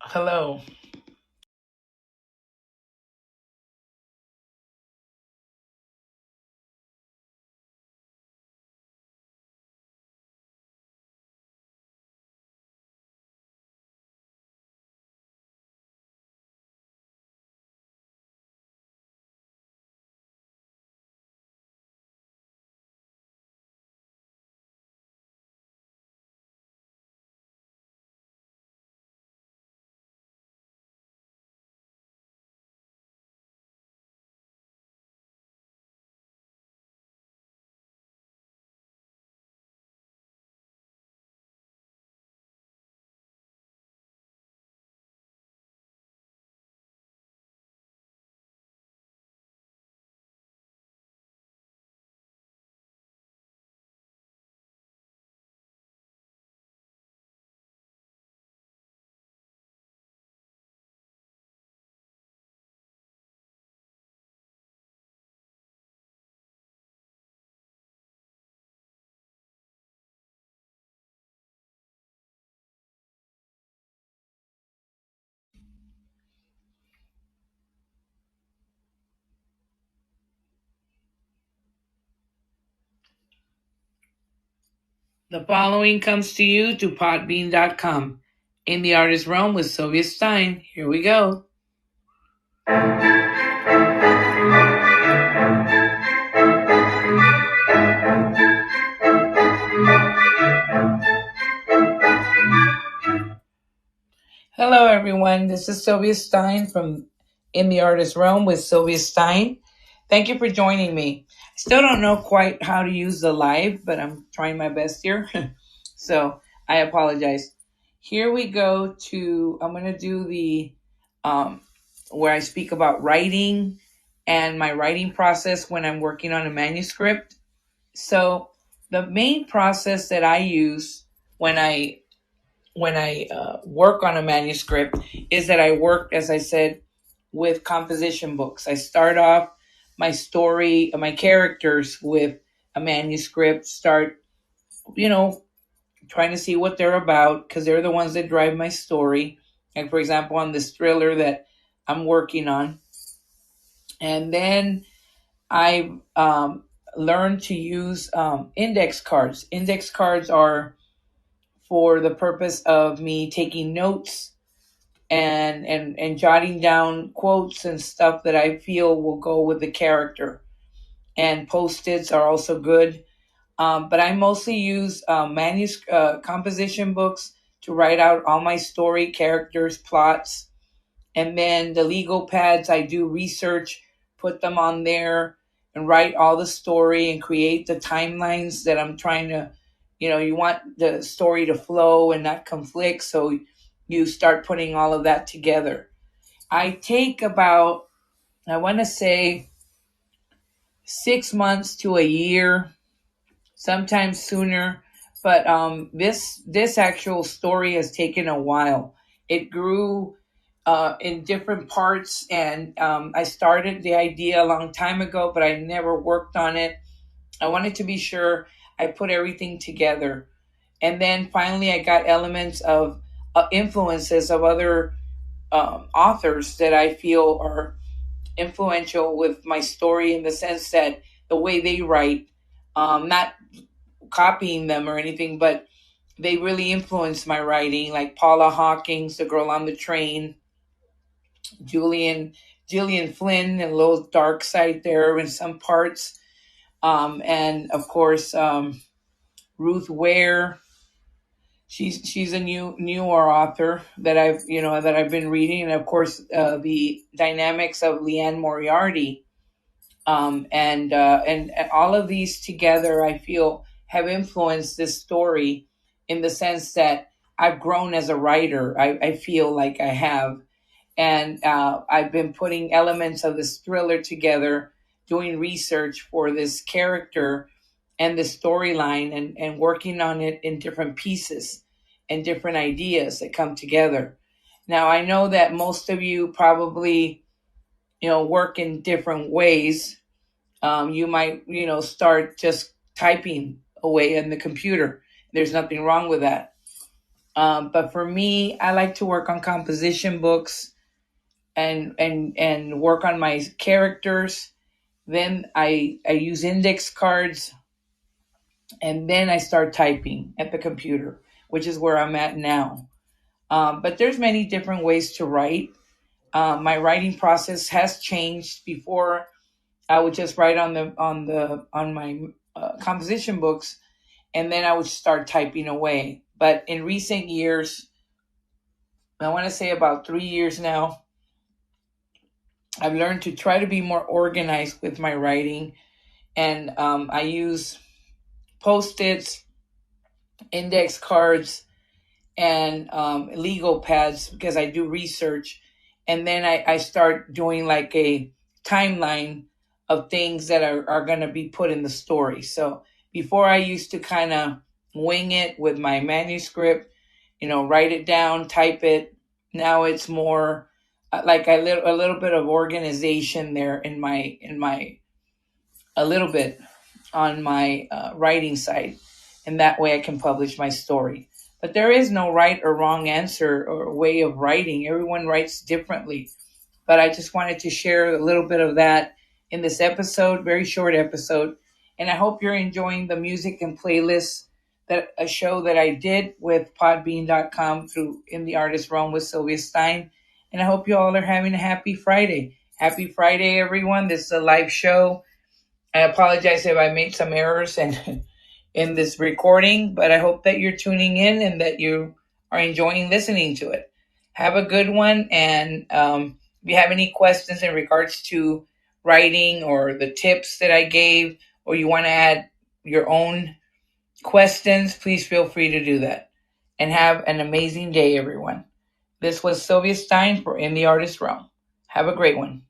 Hello. The following comes to you to podbean.com. In the artist realm with Sylvia Stein. Here we go. Hello, everyone. This is Sylvia Stein from In the Artist Realm with Sylvia Stein. Thank you for joining me. I still don't know quite how to use the live, but I'm trying my best here. So I apologize. Here we go to, I'm going to do the, um, where I speak about writing and my writing process when I'm working on a manuscript. So the main process that I use when I work on a manuscript is that I work, as I said, with composition books. I start off my story, my characters with a manuscript, start, you know, trying to see what they're about because they're the ones that drive my story. Like, for example, on this thriller that I'm working on. And then I learned to use index cards. Index cards are for the purpose of me taking notes and jotting down quotes and stuff that I feel will go with the character. And post-its are also good. But I mostly use composition books to write out all my story, characters, plots. And then the legal pads, I do research, put them on there, and write all the story and create the timelines that I'm trying to, you want the story to flow and not conflict. So you start putting all of that together. I take about, I want to say, 6 months to a year, sometimes sooner. But this actual story has taken a while. It grew in different parts, and I started the idea a long time ago, but I never worked on it. I wanted to be sure I put everything together, and then finally I got elements of influences of other authors that I feel are influential with my story in the sense that the way they write, not copying them or anything, but they really influenced my writing, like Paula Hawkins, The Girl on the Train, Julian Gillian Flynn, and a little dark side there in some parts, and of course Ruth Ware. She's a newer author that I've been reading, and of course the dynamics of Leanne Moriarty, and all of these together, I feel, have influenced this story in the sense that I've grown as a writer. I feel like I have, and I've been putting elements of this thriller together, doing research for this character and the storyline, and working on it in different pieces and different ideas that come together. Now, I know that most of you probably, work in different ways. You might, start just typing away in the computer. There's nothing wrong with that. But for me, I like to work on composition books and work on my characters. Then I use index cards, and then I start typing at the computer, which is where I'm at now. But there's many different ways to write. My writing process has changed. Before, I would just write on my composition books, and then I would start typing away. But in recent years, I want to say about 3 years now, I've learned to try to be more organized with my writing, and I use post-its, index cards, and legal pads because I do research. And then I start doing like a timeline of things that are going to be put in the story. So before, I used to kind of wing it with my manuscript, write it down, type it. Now it's more like a little bit of organization there in my a little bit on my writing side, and that way I can publish my story. But there is no right or wrong answer or way of writing. Everyone writes differently. But I just wanted to share a little bit of that in this episode, very short episode. And I hope you're enjoying the music and playlists, that a show that I did with podbean.com through In the Artist Realm with Sylvia Stein. And I hope you all are having a happy Friday. Happy Friday, everyone. This is a live show. I apologize if I made some errors in this recording, but I hope that you're tuning in and that you are enjoying listening to it. Have a good one. And if you have any questions in regards to writing or the tips that I gave, or you want to add your own questions, please feel free to do that. And have an amazing day, everyone. This was Sylvia Stein for In the Artist Realm. Have a great one.